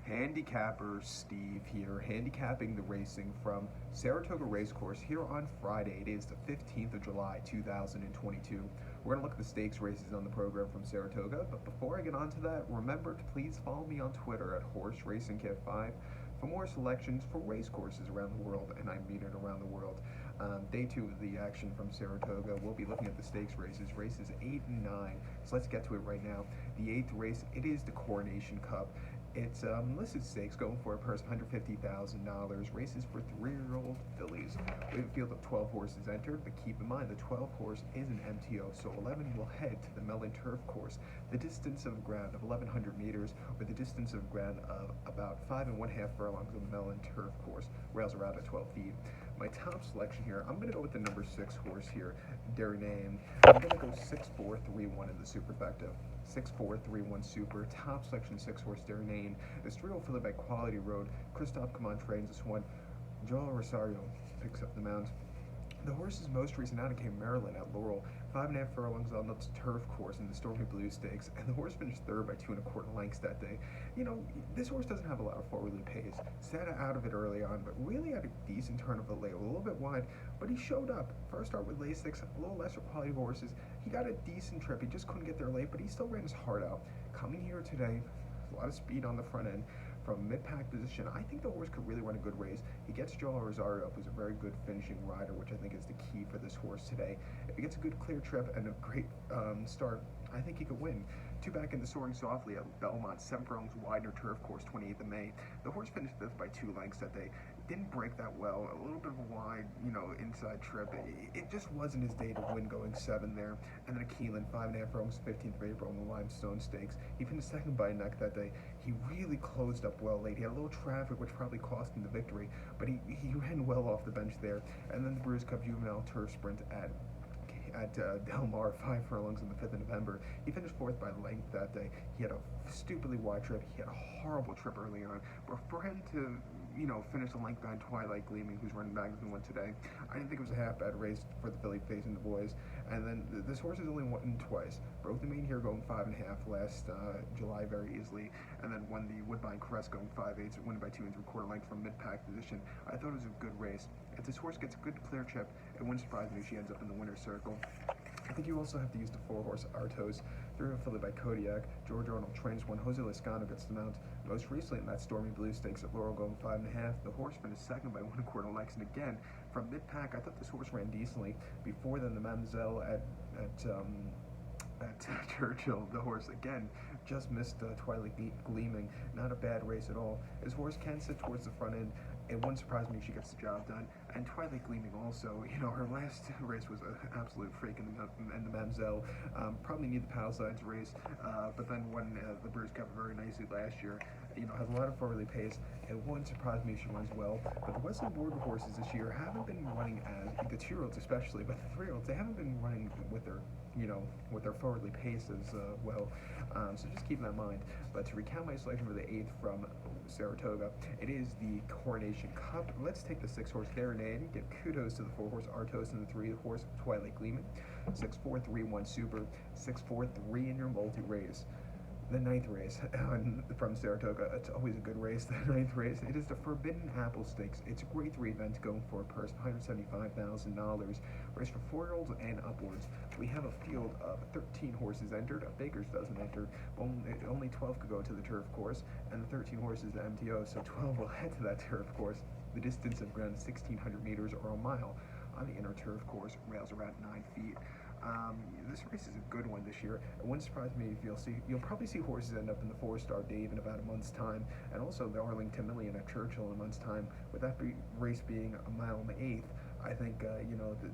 Handicapper Steve here, handicapping the racing from Saratoga Racecourse here on Friday. It is the 15th of July, 2022. We're going to look at the stakes races on the program from Saratoga, but before I get onto that, remember to please follow me on Twitter at HorseRacingKit5 for more selections for race courses around the world, and I mean it around the world. Day 2 of the action from Saratoga, we'll be looking at the stakes races 8 and 9. So let's get to it right now. The 8th race, it is the Coronation Cup. It's listed stakes going for a purse of $150,000. Races for 3-year-old fillies. We have a field of 12 horses entered, but keep in mind the 12th horse is an MTO, so 11 will head to the Mellon Turf Course. The distance of ground of 1,100 meters, with the distance of ground of about 5 1/2 furlongs on the Mellon Turf Course. Rails are out at 12 feet. My top selection here, I'm going to go with the number 6 horse here, Darnane. I'm going to go 6-4-3-1 in the superfecta. 6-4-3-1 super. Top selection 6 horse Darnane. This 3-year-old filly by Quality Road. Christophe Command trains this one. Joel Rosario picks up the mount. The horse's most recent outing came Maryland at Laurel, 5 1/2 furlongs on the turf course in the Stormy Blue Stakes, and the horse finished third by 2 1/4 lengths that day. You know, this horse doesn't have a lot of forwardly pace. Sat out of it early on, but really had a decent turn of the late, a little bit wide, but he showed up. First start with Lasix, a little lesser quality horses. He got a decent trip. He just couldn't get there late, but he still ran his heart out. Coming here today, a lot of speed on the front end. From mid-pack position, I think the horse could really run a good race. He gets Joel Rosario, who's a very good finishing rider, which I think is the key for this horse today. If he gets a good clear trip and a great start, I think he could win. 2 back into Soaring Softly at Belmont, 7 furlongs Widener Turf Course, 28th of May. The horse finished 5th by 2 lengths that day. Didn't break that well, a little bit of a wide, inside trip. It just wasn't his day to win going 7 there. And then a Keelan, 5 1/2 furlongs, 15th of April in the Limestone Stakes. He finished 2nd by a neck that day. He really closed up well late. He had a little traffic, which probably cost him the victory, but he ran well off the bench there. And then the Brews Cup Juvenile Turf Sprint at Del Mar, 5 furlongs on the 5th of November. He finished 4th by length that day. He had a stupidly wide trip. He had a horrible trip early on. But for him to, finish the length behind Twilight Gleaming, who's running back and won today, I didn't think it was a half bad race for the filly facing the boys. And then this horse has only won twice. Broke the main here going 5 1/2 last July very easily, and then won the Woodbine Crest going 5/8, winning by 2 3/4 lengths from mid-pack position. I thought it was a good race. If this horse gets a good clear trip, it wouldn't surprise me if she ends up in the winner's circle. I think you also have to use the 4-horse Artos, 3-year-old filly by Kodiak. George Arnold trains one. Jose Lascano gets the mount. Most recently in that Stormy Blue Stakes at Laurel going 5 1/2, the horse finished 2nd by 1 1/4 lengths. And again, from mid-pack, I thought this horse ran decently. Before then, the Mamzelle at Churchill, the horse again just missed Twilight Gleaming. Not a bad race at all. His horse can sit towards the front end. It wouldn't surprise me if she gets the job done. And Twilight Gleaming also, her last race was an absolute freak in the Mamzelle. Probably need the Palisades race, but then won the Brews Cup very nicely last year. Has a lot of forwardly pace. It wouldn't surprise me if she runs well. But the Western Border horses this year haven't been running as, the 2-year-olds especially, but the 3-year-olds, they haven't been running with their forwardly pace as well. So just keep that in mind. But to recount my selection for the 8th from Saratoga, it is the Coronation Cup. Let's take the 6-horse Darnane. Give kudos to the 4-horse Artos and the 3-horse Twilight Gleaming. 6-4-3-1 super. 6-4-3 in your multi-race. The 9th race from Saratoga, it's always a good race. The 9th race, it is the Forbidden Apple Stakes. It's a grade 3 event going for a purse of $175,000. Race for 4-year-olds and upwards. We have a field of 13 horses entered. A baker's dozen entered. Only 12 could go to the turf course, and the 13 horses the MTO, so 12 will head to that turf course. The distance of ground is 1,600 meters or a mile. On the inner turf course, rails are at 9 feet. This race is a good one this year. It wouldn't surprise me if you'll probably see horses end up in the 4-star Dave in about a month's time, and also the Arlington Million at Churchill in a month's time. With that race being a mile and 1/8, I think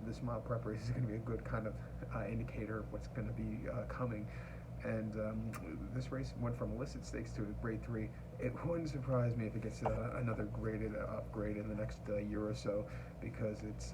this mile prep race is going to be a good kind of indicator of what's going to be coming. And this race went from a listed stakes to a grade 3. It wouldn't surprise me if it gets another graded upgrade in the next year or so, because it's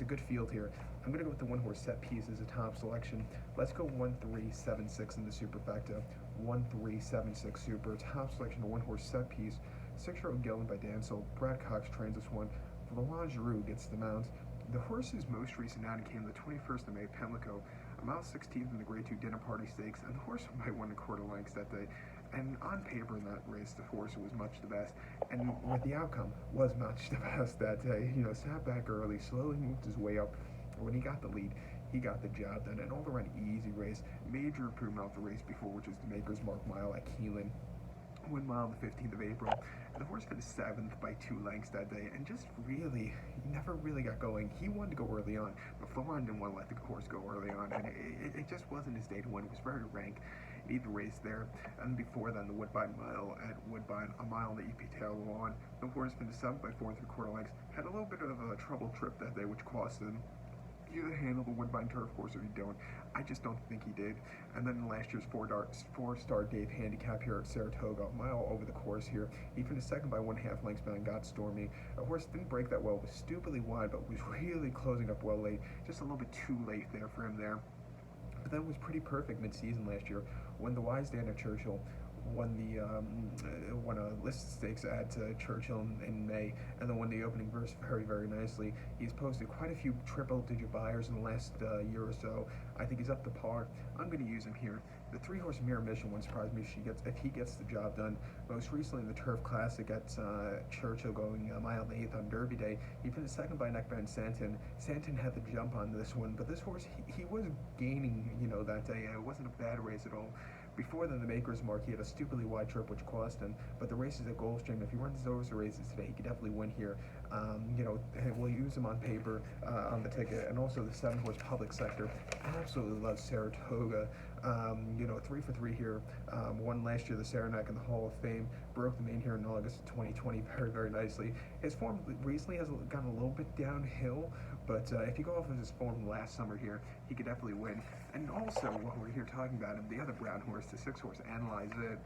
a good field here. I'm going to go with the 1-horse Set Piece as a top selection. Let's go 1-3-7-6 in the superfecta. 1-3-7-6 super. Top selection, the 1-horse Set Piece. 6-year-old Gillen by Dansel. Brad Cox trains this one. Valange Roux gets the mount. The horse's most recent outing came the 21st of May at Pimlico, a mile 16th in the Grade 2 Dinner Party Stakes, and the horse by 1 1/4 lengths that day. And on paper in that race, the horse was much the best, and with the outcome was much the best that day. Sat back early, slowly moved his way up. When he got the lead, he got the job done, and all around easy race. Major improvement off the race before, which was the Maker's Mark Mile at Keelan. Win mile on the 15th of April. And the horse finished 7th by 2 lengths that day, and just really, he never really got going. He wanted to go early on, but Florin didn't want to let the horse go early on, and it just wasn't his day to win. It was very rank. Need the race there. And before then, the Woodbine Mile at Woodbine, a mile on the EP Tail lawn. The horse finished 7th by 4 3/4 lengths. Had a little bit of a trouble trip that day, which cost him. You either handle the Woodbine Turf course or you don't. I just don't think he did. And then last year's four-star Dave handicap here at Saratoga, a mile over the course here. He finished second by 1.5 lengths behind Got Stormy. The horse didn't break that well, was stupidly wide, but was really closing up well late. Just a little bit too late there for him there. But that was pretty perfect mid-season last year. Won the Wisden at Churchill, won a list stakes at Churchill in May, and then won the opening verse very, very nicely. He's posted quite a few triple-digit buyers in the last year or so. I think he's up to par. I'm going to use him here. The 3-horse Mirror Mission wouldn't surprise me if he gets the job done. Most recently in the Turf Classic at Churchill, going a mile and 1/8 on Derby Day, he finished second by neck behind Santon. Santon had the jump on this one, but this horse, he was gaining, that day. It wasn't a bad race at all. Before then, the Maker's Mark, he had a stupidly wide trip, which cost him. But the races at Gulfstream, if he runs those races today, he could definitely win here. We'll use him on paper, on the ticket. And also the 7-horse Public Sector. Absolutely love Saratoga. 3 for 3 here. Won last year the Saranac in the Hall of Fame. Broke the main here in August of 2020 very, very nicely. His form recently has gotten a little bit downhill, but if you go off of his form last summer here, he could definitely win. And also, while we're here talking about him, the other brown horse, the 6-horse, Analyze It.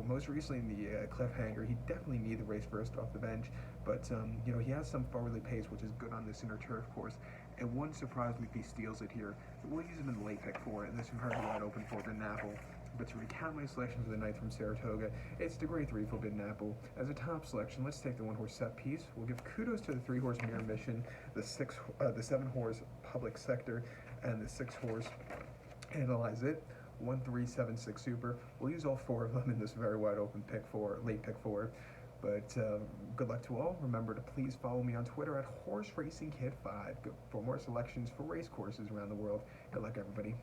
Most recently in the Cliffhanger, he definitely needed the race first off the bench, but he has some forwardly pace, which is good on this inner turf course. It wouldn't surprise me if he steals it here. We'll use him in the late pick for it, and this is very wide open for Bid Apple. But to recount my selection for the night from Saratoga, it's the grade 3 for Bid Apple. As a top selection, let's take the 1-horse Set Piece. We'll give kudos to the 3-horse Mirror Mission, the 7-horse Public Sector, and the 6-horse Analyze It. 1, 3, 7, 6 Super. We'll use all 4 of them in this very wide open late pick 4. But good luck to all. Remember to please follow me on Twitter at HorseRacingKid5 for more selections for race courses around the world. Good luck, everybody.